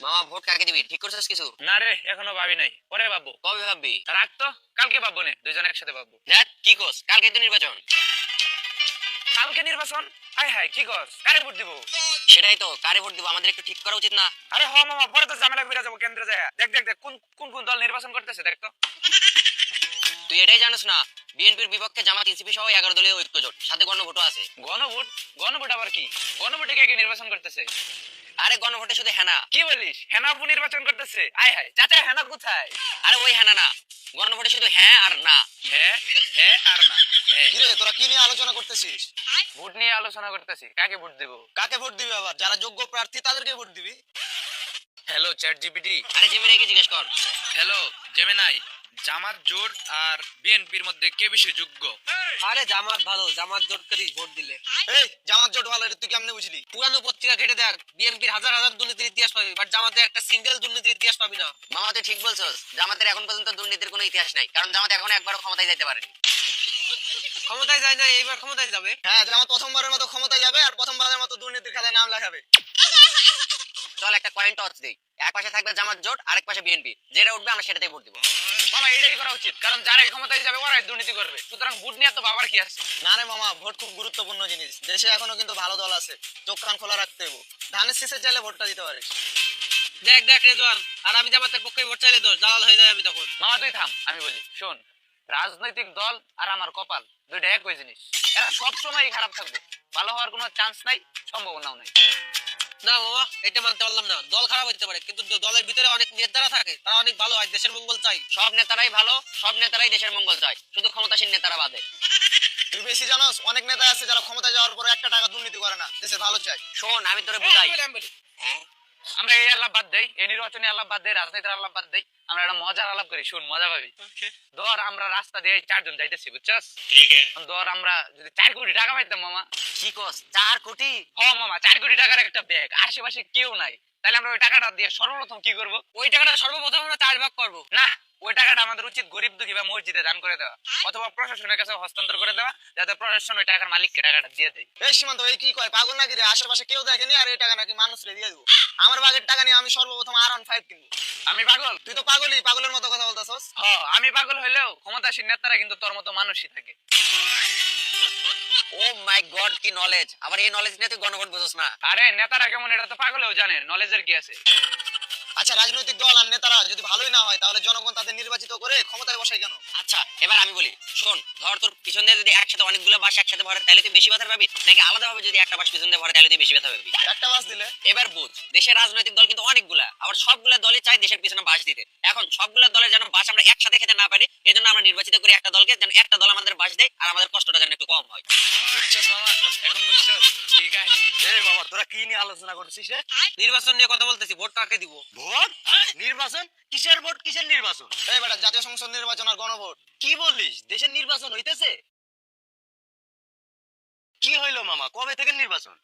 মামা ভোট কাকে দিবি ঠিক করছিস কিছু? না রে, এখনো ভাবি নাই, পরে ভাববো। কবে ভাববি? রাখ তো, কালকে ভাববো নে, দুইজন একসাথে ভাববো। দেখ কি কস, কালকে তো নির্বাচন। কালকে নির্বাচন? হায় হায়, কি কস? কারে ভোট দিব? সেটাই তো, কারে ভোট দিব আমাদের একটু ঠিক করা উচিত না? আরে হ মামা, পরে তো ঝামেলা করে যাবো কেন্দ্রে যায়। দেখ দেখ দেখ, কোন কোন কোন দল নির্বাচন করতেছে দেখ তো। তুই এটাই জানিস না, বিএনপির বিপক্ষে জামাত এনসিপি সহ 11 দলীয় ঐক্য জোট, সাথে গণভোটও আছে। গণভোট? গণভোট আবার কি? গণভোটে কে কে নির্বাচন করতেছে? আরে গণভোটে শুধু হেনা। কি বলিস, হেনাপু নির্বাচন করতেছে? আয় হায়, চাচা হেনা কোথায়? আরে ওই হেনা না, গণভোটে শুধু হ্যাঁ আর না। হ্যাঁ হ্যাঁ আর না। হ্যাঁ, কিরে তোরা কি নিয়ে আলোচনা করতেছিস? ভোট নিয়ে আলোচনা করতেছি, কাকে ভোট দিব। কাকে ভোট দিবি? আবার যারা যোগ্য প্রার্থী তাদেরকে ভোট দিবি? Hello chat GPT. আরে জেমিনাইকে জিজ্ঞেস কর। হ্যালো জেমিনাই, জামাত জোট আর বিএনপির মধ্যে কে বেশি যোগ্য? আরে জামাত ভালো, জামাত জোটকে দিস ভোট দিলে। এই জামাত জোট ভালো, এটা তুই কেমনে বুঝলি? পুরানো পত্রিকা ঘেটে দেখ, বিএনপির হাজার হাজার দুর্নীতির ইতিহাস পাবি, বাট জামাতের একটা সিঙ্গেল দুর্নীতির ইতিহাস পাবি না। মামা তুই ঠিক বলছস, জামাতের এখন পর্যন্ত দুর্নীতির কোনো ইতিহাস নাই, কারণ জামাত এখনো একবারও ক্ষমতায় যেতে পারেনি। ক্ষমতায় যায় না, এইবার ক্ষমতায় যাবে। হ্যাঁ, জামাত প্রথমবারের মতো ক্ষমতায় যাবে আর প্রথমবারের মতো দুর্নীতির খেলায় নাম লেখাবে। চল একটা কয়েন টস দেই, এক পাশে থাকবে জামাত জোট, আরেক পাশে বিএনপি, যেটা উঠবে আমরা সেটাতেই ভোট দিব। মামা এটাই করা উচিত, কারণ যারা ক্ষমতায় যাবে ওরাই দুর্নীতি করবে, সুতরাং ভোট নিয়ে তো বাবার কি আছে। না রে মামা, ভোট খুব গুরুত্বপূর্ণ জিনিস। দেশে এখনো কিন্তু ভালো দল আছে, চোখ কান খোলা রাখতে হবে। ধানের শীষে চাইলে ভোটটা দিতে পারিস। দেখ দেখ রেজওয়ান, আর আমি জামাতের পক্ষে ভোট চাইলে তো জালাল হয়ে যায় আমি তখন। মামা তুই থাম, আমি বলি শোন, রাজনৈতিক দল আর আমার কপাল দুইটা একই জিনিস। এরা সব সময় খারাপ থাকবে, ভালো হওয়ার কোনো চান্স নাই, সম্ভাবনাও নাই। না মামা, এটা মানতে পারলাম না। দল খারাপ হতে পারে, কিন্তু দলের ভিতরে অনেক নেতারা থাকে, তারা অনেক ভালো হয়, দেশের মঙ্গল চাই। সব নেতারাই ভালো, সব নেতারাই দেশের মঙ্গল চায়, শুধু ক্ষমতাসীন নেতারা বাদে। তুই বেশি জানোস, অনেক নেতা আছে যারা ক্ষমতায় যাওয়ার পরে একটা টাকা দুর্নীতি করে না, দেশের ভালো চাই। শোন আমি তোরে বুঝাই। আমি বলি, আমরা এই আলাপ বাদ দেই, এই নির্বাচনী আলাপ বাদ দেই, রাজনীতির আলাপ বাদ দেই, আমরা একটা মজার আলাপ করি, শুন মজা পাবি। ধর আমরা রাস্তা দিয়ে 4 জন যাইতেছি, বুঝছস? ধর আমরা যদি 4 কোটি টাকা পাইতাম মামা। কি কস, 4 কোটি? হ মামা, 4 কোটি টাকার একটা ব্যাগ, আশেপাশে কেউ নাই, তাহলে আমরা ওই টাকাটা দিয়ে সর্বপ্রথম কি করব? ওই টাকাটা সর্বপ্রথম আমরা 4 ভাগ করবো। না, ওই টাকাটা আমাদের উচিত গরিব দুঃখী বা মসজিদে দান করে দেওয়া, অথবা প্রশাসনের কাছে হস্তান্তর করে দেওয়া, যাতে প্রশাসন ওই টাকার মালিককে টাকাটা দিয়ে দেয়। এই সীমান্ত, এই কি কয়, পাগল নাকি রে? আশেপাশে কেউ দেখেনি আর এই টাকা নাকি মানুষরে দিয়ে দিব? আমার ভাগের টাকা নিয়ে আমি সর্বপ্রথম R15 কিনবো। আমি পাগল? তুই তো পাগলই, পাগলের মতো কথা বলতেছস। হ, আমি পাগল হইলেও ক্ষমতাসীন নেতারা কিন্তু তোর মতো মানুষই থাকে। ও মাই গড, কি নলেজ! আবার এই নলেজ নিয়ে তুই গণভোট বুঝছ না? আরে নেতারা কেমন এটা তো পাগলেও জানে, নলেজের কি আছে। আচ্ছা, রাজনৈতিক দল আর নেতারা যদি ভালোই না হয়, তাহলে জনগণ তাদের নির্বাচিত করে ক্ষমতায় বসায় কেন? আচ্ছা এবার আমি বলি, শোন, ধর তোর পিছন দিয়ে যদি একসাথে অনেকগুলো বাস একসাথে ভরে, তাহলে তুই বেশি ব্যথা পাবি, নাকি আলাদাভাবে যদি একটা বাস পিছন দিয়ে ভরে তাহলে তুই বেশি ব্যথা পাবি? একটা মাস দিলে এবার বুঝ, দেশের রাজনৈতিক দল কিন্তু অনেকগুলা, আবার সবগুলা দলই চাই দেশের পিছনে বাস দিতে। এখন সবগুলা দলের যেন বাস আমরা একসাথে খেতে না পারি, এজন্য আমরা নির্বাচিত করি একটা দলকে, যেন একটা দল আমাদের বাস দেয় আর আমাদের কষ্টটা যেন একটু কম হয়। বুঝছস মামা, এখন বুঝছস কি কাহিনী? এই মামা, তোরা কি নিয়ে আলোচনা করছিস রে? নির্বাচন নিয়ে কথা বলতেছি, ভোট কাকে দিব। ভোট? নির্বাচন? কিসের ভোট, কিসের নির্বাচন? এই বেটা, জাতীয় সংসদ নির্বাচন আর গণভোট। কি বলিস, দেশের নির্বাচন হইতেছে? কি হইলো মামা, কবে থেকে নির্বাচন?